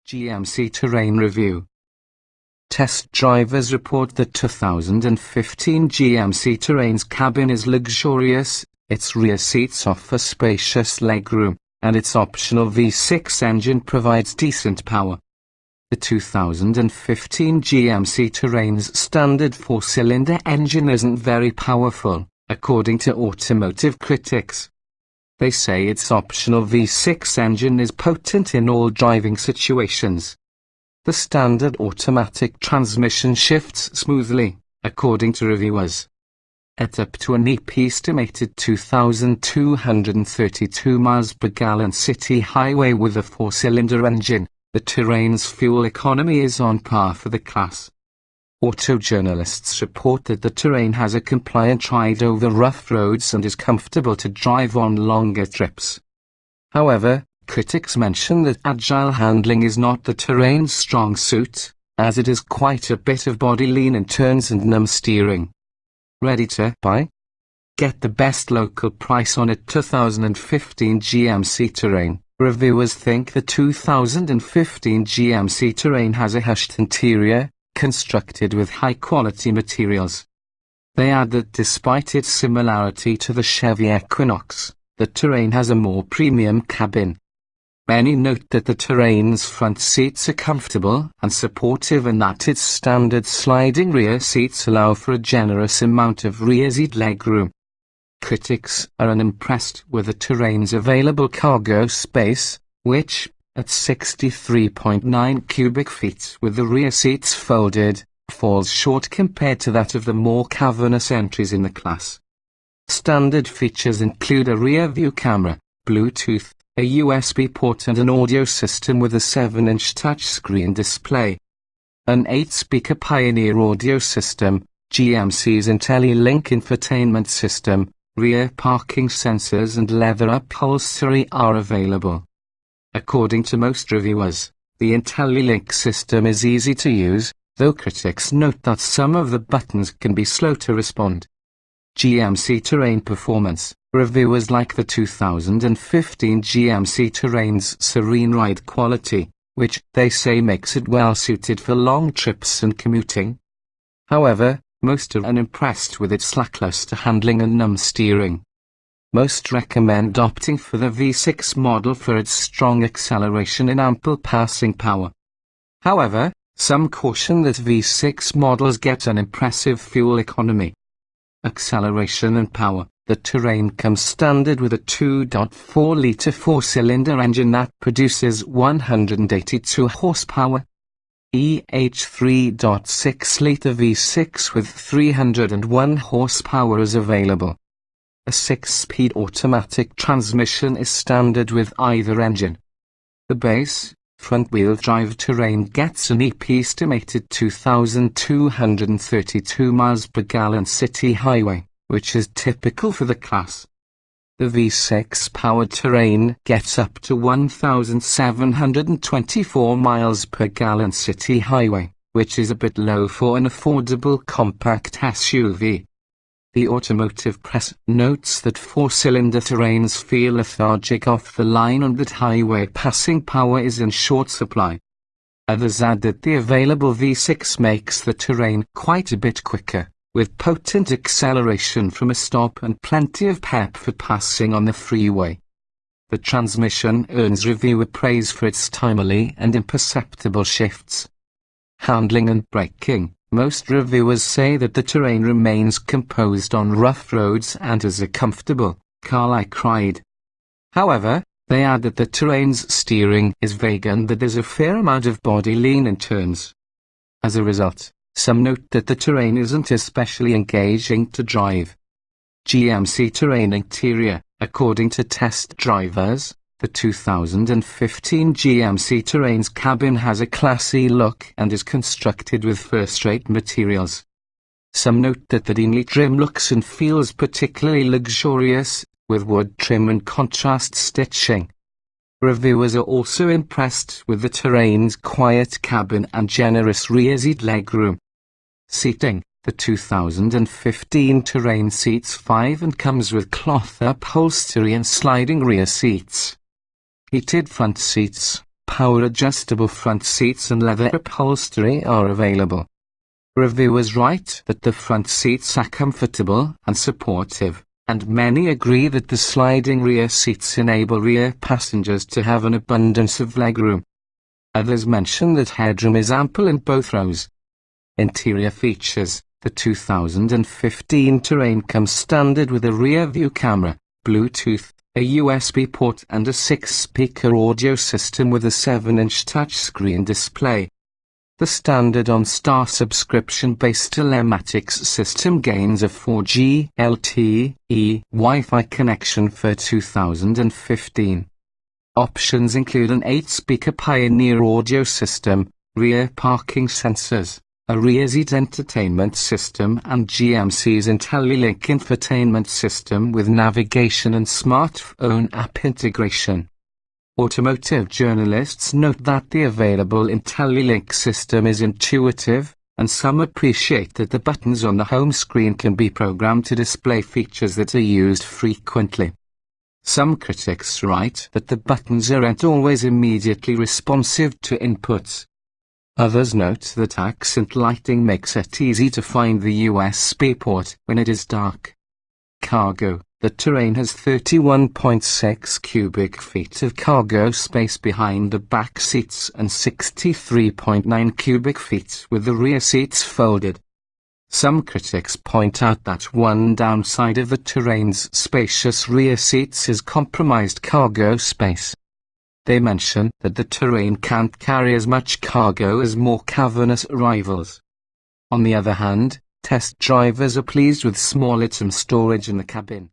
GMC Terrain Review. Test drivers report that 2015 GMC Terrain's cabin is luxurious, its rear seats offer spacious legroom, and its optional V6 engine provides decent power. The 2015 GMC Terrain's standard four-cylinder engine isn't very powerful, according to automotive critics. They say its optional V6 engine is potent in all driving situations. The standard automatic transmission shifts smoothly, according to reviewers. At up to an estimated 2,232 miles per gallon city highway with a four-cylinder engine, the Terrain's fuel economy is on par for the class. Auto journalists report that the Terrain has a compliant ride over rough roads and is comfortable to drive on longer trips. However, critics mention that agile handling is not the Terrain's strong suit, as it is quite a bit of body lean in turns and numb steering. Ready to buy? Get the best local price on a 2015 GMC Terrain. Reviewers think the 2015 GMC Terrain has a hushed interior, constructed with high-quality materials. They add that despite its similarity to the Chevy Equinox, the Terrain has a more premium cabin. Many note that the Terrain's front seats are comfortable and supportive and that its standard sliding rear seats allow for a generous amount of rear seat legroom. Critics are unimpressed with the Terrain's available cargo space, which, at 63.9 cubic feet with the rear seats folded, falls short compared to that of the more cavernous entries in the class. Standard features include a rear-view camera, Bluetooth, a USB port and an audio system with a 7-inch touchscreen display. An 8-speaker Pioneer audio system, GMC's IntelliLink infotainment system, rear parking sensors and leather upholstery are available. According to most reviewers, the IntelliLink system is easy to use, though critics note that some of the buttons can be slow to respond. GMC Terrain performance. Reviewers like the 2015 GMC Terrain's serene ride quality, which they say makes it well suited for long trips and commuting. However, most are unimpressed with its lackluster handling and numb steering. Most recommend opting for the V6 model for its strong acceleration and ample passing power. However, some caution that V6 models get an impressive fuel economy. Acceleration and power. The Terrain comes standard with a 2.4-litre four-cylinder engine that produces 182 horsepower. EH 3.6-litre V6 with 301 horsepower is available. A 6-speed automatic transmission is standard with either engine. The base, front-wheel drive Terrain gets an estimated 2,232 miles per gallon city highway, which is typical for the class. The V6 powered Terrain gets up to 1,724 miles per gallon city highway, which is a bit low for an affordable compact SUV. The automotive press notes that four-cylinder Terrains feel lethargic off the line and that highway passing power is in short supply. Others add that the available V6 makes the Terrain quite a bit quicker, with potent acceleration from a stop and plenty of pep for passing on the freeway. The transmission earns reviewer praise for its timely and imperceptible shifts. Handling and braking. Most reviewers say that the Terrain remains composed on rough roads and is a comfortable, car-like ride. However, they add that the Terrain's steering is vague and that there's a fair amount of body lean in turns. As a result, some note that the Terrain isn't especially engaging to drive. GMC Terrain interior. According to test drivers, the 2015 GMC Terrain's cabin has a classy look and is constructed with first-rate materials. Some note that the neat trim looks and feels particularly luxurious, with wood trim and contrast stitching. Reviewers are also impressed with the Terrain's quiet cabin and generous rear seat legroom. Seating. The 2015 Terrain seats 5 and comes with cloth upholstery and sliding rear seats. Heated front seats, power adjustable front seats and leather upholstery are available. Reviewers write that the front seats are comfortable and supportive, and many agree that the sliding rear seats enable rear passengers to have an abundance of legroom. Others mention that headroom is ample in both rows. Interior features: the 2015 Terrain comes standard with a rear view camera, Bluetooth, a USB port and a 6-speaker audio system with a 7-inch touchscreen display. The standard OnStar subscription-based telematics system gains a 4G LTE Wi-Fi connection for 2015. Options include an 8-speaker Pioneer audio system, rear parking sensors, a rear seat entertainment system and GMC's IntelliLink infotainment system with navigation and smartphone app integration. Automotive journalists note that the available IntelliLink system is intuitive, and some appreciate that the buttons on the home screen can be programmed to display features that are used frequently. Some critics write that the buttons aren't always immediately responsive to inputs. Others note that accent lighting makes it easy to find the USB port when it is dark. Cargo: the Terrain has 31.6 cubic feet of cargo space behind the back seats and 63.9 cubic feet with the rear seats folded. Some critics point out that one downside of the Terrain's spacious rear seats is compromised cargo space. They mention that the Terrain can't carry as much cargo as more cavernous rivals. On the other hand, test drivers are pleased with small item storage in the cabin.